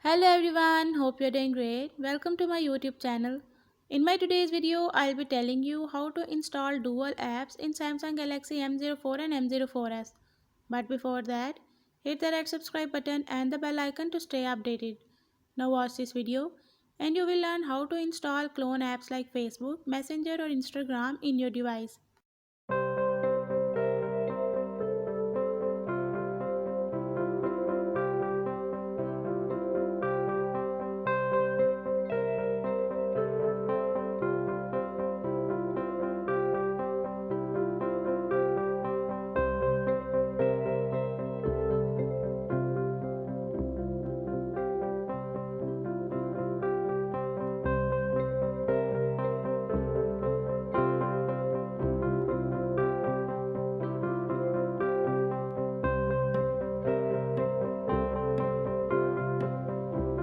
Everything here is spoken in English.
Hello everyone, hope you're doing great. Welcome to my YouTube channel. In my today's video, I'll be telling you how to install dual apps in Samsung Galaxy M04 and M04s. But before that, hit the red subscribe button and the bell icon to stay updated. Now watch this video and you will learn how to install clone apps like Facebook, Messenger or Instagram in your device.